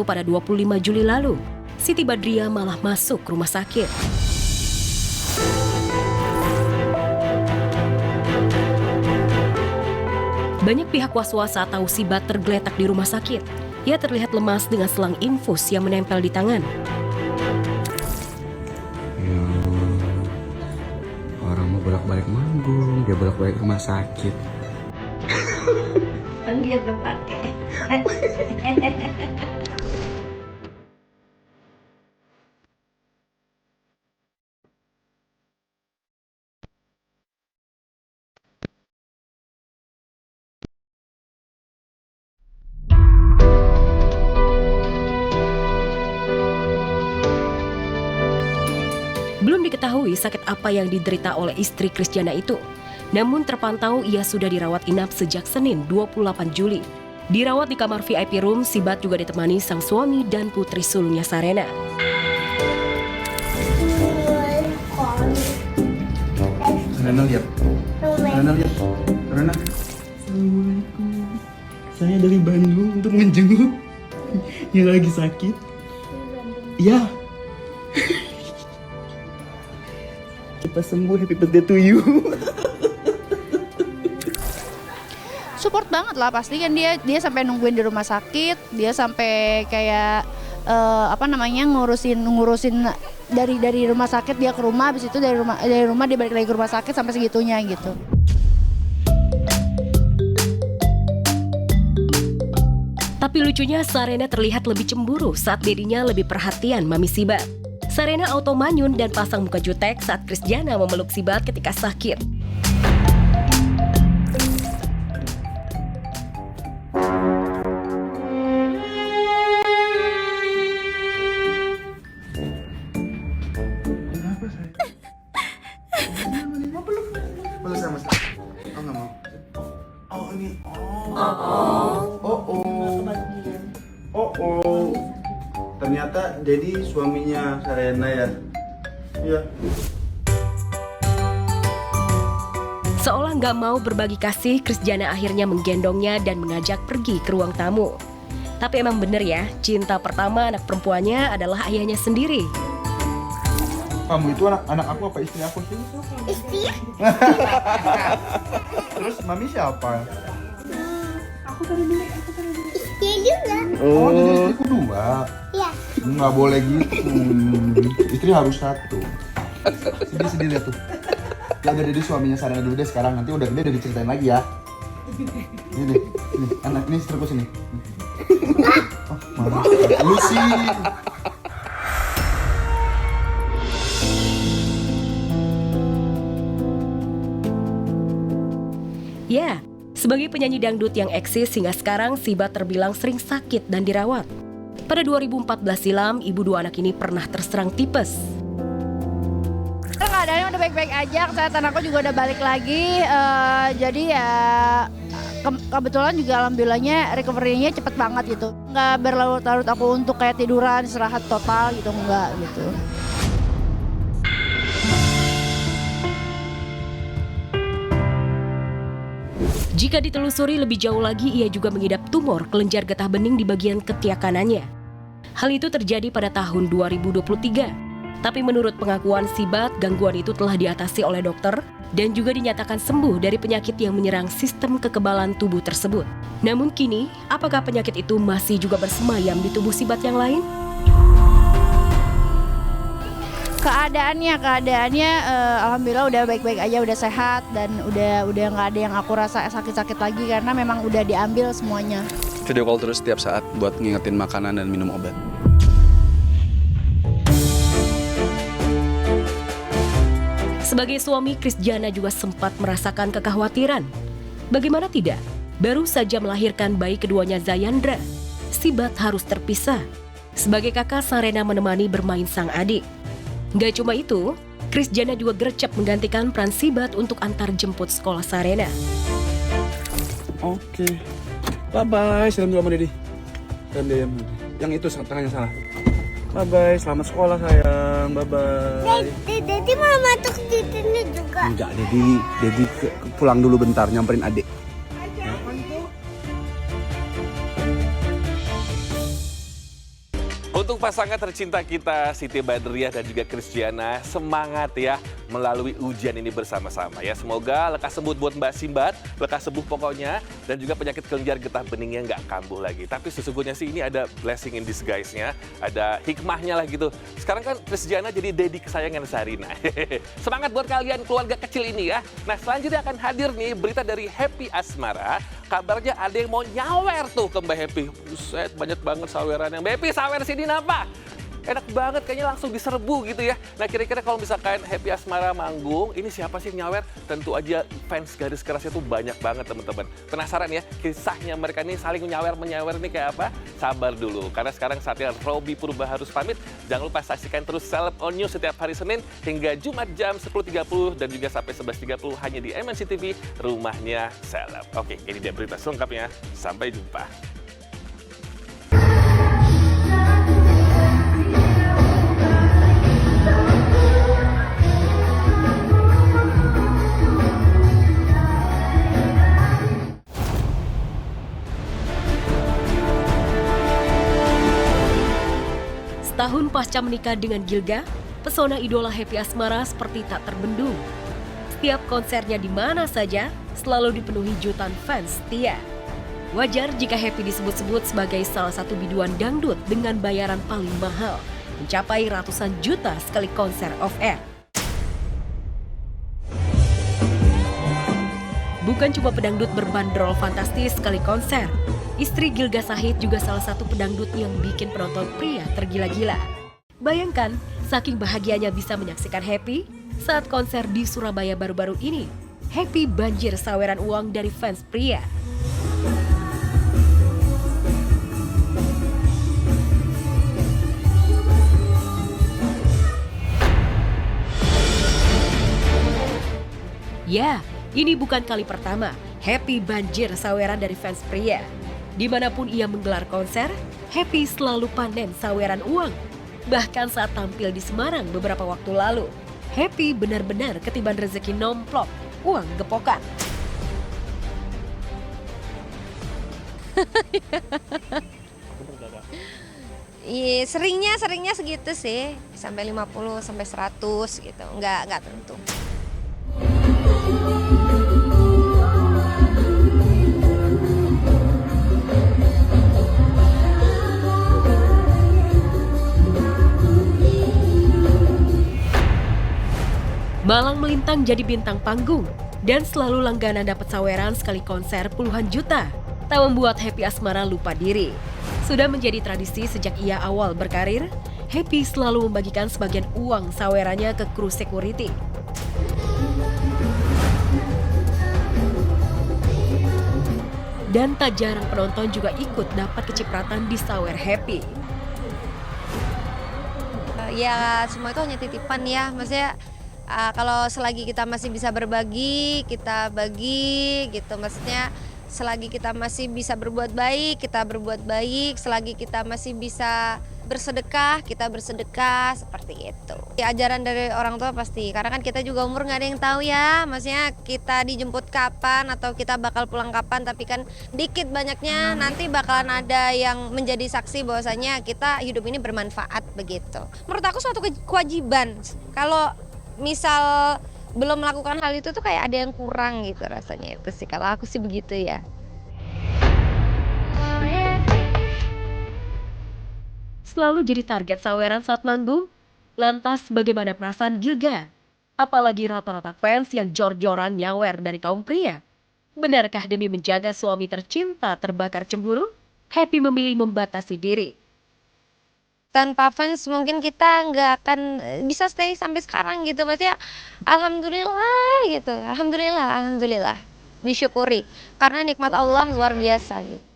jatuh pada 25 Juli lalu. Siti Badriah malah masuk rumah sakit. Banyak pihak was-was saat tahu Sibat tergeletak di rumah sakit. Ia terlihat lemas dengan selang infus yang menempel di tangan. Ya, orang mau bolak-balik manggung, dia bolak-balik rumah sakit. Kan dia udah pakai. Belum diketahui sakit apa yang diderita oleh istri Krisdiana itu. Namun terpantau ia sudah dirawat inap sejak Senin 28 Juli. Dirawat di kamar VIP room, Sibat juga ditemani sang suami dan putri sulungnya Sarena. Sarena lihat. Sarena lihat. Sarena. Assalamualaikum. Saya dari Bandung untuk menjenguk yang lagi sakit. Ya. Cepat sembuh, happy birthday to you. Support banget lah, pasti kan dia sampai nungguin di rumah sakit, dia sampai kayak ngurusin dari rumah sakit dia ke rumah, habis itu dari rumah dia balik lagi ke rumah sakit sampai segitunya gitu. Tapi lucunya Sarena terlihat lebih cemburu saat dirinya lebih perhatian Mami Sibat. Sarena auto manyun dan pasang muka jutek saat Krisdiana memeluk Sibat ketika sakit. Kenapa saya? Mau peluk? Peluk sama saya? Oh nggak mau. Oh ini. Oh. Ternyata jadi suaminya Sarena ya. Iya. Seolah nggak mau berbagi kasih, Krisdiana akhirnya menggendongnya dan mengajak pergi ke ruang tamu. Tapi emang bener ya, cinta pertama anak perempuannya adalah ayahnya sendiri. Kamu itu anak aku apa istri aku sih? Istri? Terus mami siapa? Istri juga. Oh, jadi istriku dua. Iya. Nggak boleh gitu. Istri harus satu. Sedih lihat tuh. Ya udah, jadi suaminya Sarena dulu deh sekarang, nanti udah gede udah diceritain lagi ya. Ini anak ini istriku sini. Oh, mana? Lu sih. Ya, sebagai penyanyi dangdut yang eksis hingga sekarang, Sibat terbilang sering sakit dan dirawat. Pada 2014 silam, ibu dua anak ini pernah terserang tipes. Keadaannya udah baik-baik aja, kesehatan aku juga udah balik lagi, jadi ya kebetulan juga alhamdulillahnya recovery-nya cepet banget gitu. Nggak berlarut-larut aku untuk kayak tiduran, istirahat total gitu, enggak gitu. Jika ditelusuri lebih jauh lagi, ia juga mengidap tumor kelenjar getah bening di bagian ketiak kanannya. Hal itu terjadi pada tahun 2023. Tapi menurut pengakuan Sibat, gangguan itu telah diatasi oleh dokter dan juga dinyatakan sembuh dari penyakit yang menyerang sistem kekebalan tubuh tersebut. Namun kini, apakah penyakit itu masih juga bersemayam di tubuh Sibat yang lain? Keadaannya alhamdulillah udah baik-baik aja, udah sehat dan udah nggak ada yang aku rasa sakit-sakit lagi karena memang udah diambil semuanya. Video call terus setiap saat buat ngingetin makanan dan minum obat. Sebagai suami, Krisdiana juga sempat merasakan kekhawatiran. Bagaimana tidak? Baru saja melahirkan bayi keduanya Zayandra, Sibat harus terpisah. Sebagai kakak, Sarena menemani bermain sang adik. Gak cuma itu, Krisdiana juga gercep menggantikan peran Sibat untuk antar jemput sekolah Sarena. Oke. Bye-bye. Salam dulu sama Dedi. Salam Dedi. Yang itu tangannya salah. Bye-bye. Selamat sekolah sayang. Bye-bye. Dedi mau masuk di sini juga. Enggak, Dedi pulang dulu bentar nyamperin adik. pasangan tercinta kita, Siti Badriah dan juga Christiana, semangat ya melalui ujian ini bersama-sama ya. Semoga lekas sembuh buat Mbak Simbat, lekas sembuh pokoknya, dan juga penyakit kelenjar getah beningnya nggak kambuh lagi. Tapi sesungguhnya sih ini ada blessing in disguise-nya, ada hikmahnya lah gitu. Sekarang kan Christiana jadi daddy kesayangan Sarina. Semangat buat kalian keluarga kecil ini ya. Nah selanjutnya akan hadir nih berita dari Happy Asmara. Kabarnya ada yang mau nyawer tuh ke Mbak Happy. Buset, banyak banget sawerannya. Mbak Happy, sawer sini apa? Enak banget, kayaknya langsung diserbu gitu ya. Nah kira-kira kalau misalkan Happy Asmara manggung, ini siapa sih yang nyawer? Tentu aja fans garis kerasnya tuh banyak banget teman-teman. Penasaran ya kisahnya mereka ini saling menyawer ini kayak apa? Sabar dulu, karena sekarang saatnya Robby Purba harus pamit. Jangan lupa saksikan terus Celeb On News setiap hari Senin hingga Jumat jam 10.30 dan juga sampai 11.30 hanya di MNC TV, rumahnya Celeb. Oke, ini dia berita selengkapnya. Sampai jumpa. Setahun pasca menikah dengan Gilga, pesona idola Happy Asmara seperti tak terbendung. Setiap konsernya di mana saja selalu dipenuhi jutaan fans setia. Wajar jika Happy disebut-sebut sebagai salah satu biduan dangdut dengan bayaran paling mahal, mencapai ratusan juta sekali konser off-air. Bukan cuma pedangdut berbandrol fantastis sekali konser, istri Gilga Sahid juga salah satu pedangdut yang bikin penonton pria tergila-gila. Bayangkan, saking bahagianya bisa menyaksikan Happy saat konser di Surabaya baru-baru ini. Happy banjir saweran uang dari fans pria. Ya, ini bukan kali pertama Happy banjir saweran dari fans pria. Dimanapun ia menggelar konser, Happy selalu panen saweran uang. Bahkan saat tampil di Semarang beberapa waktu lalu, Happy benar-benar ketiban rezeki nomplok, uang gepokan. Iya, seringnya segitu sih, sampai 50 sampai 100 gitu. Enggak tentu. Malang melintang jadi bintang panggung dan selalu langganan dapat saweran sekali konser puluhan juta. Tak membuat Happy Asmara lupa diri. Sudah menjadi tradisi sejak ia awal berkarir, Happy selalu membagikan sebagian uang sawerannya ke kru security. Dan tak jarang penonton juga ikut dapat kecipratan di sawer Happy. Ya semua itu hanya titipan ya, maksudnya kalau selagi kita masih bisa berbagi, kita bagi gitu. Maksudnya selagi kita masih bisa berbuat baik, kita berbuat baik. Selagi kita masih bisa bersedekah, kita bersedekah, seperti itu. Ya, ajaran dari orang tua pasti, karena kan kita juga umur nggak ada yang tahu ya. Maksudnya kita dijemput kapan atau kita bakal pulang kapan, tapi kan dikit banyaknya nanti bakalan ada yang menjadi saksi bahwasanya kita hidup ini bermanfaat begitu. Menurut aku suatu kewajiban. Kalau misal belum melakukan hal itu tuh kayak ada yang kurang gitu rasanya, itu sih kalau aku sih begitu ya. Selalu jadi target saweran saat manggung. Lantas bagaimana perasaan Gilga? Apalagi rata-rata fans yang jor-joran nyawer dari kaum pria. Benarkah demi menjaga suami tercinta terbakar cemburu, Happy memilih membatasi diri? Tanpa fans mungkin kita nggak akan bisa stay sampai sekarang gitu. Maksudnya alhamdulillah gitu. Alhamdulillah. Disyukuri. Karena nikmat Allah luar biasa gitu.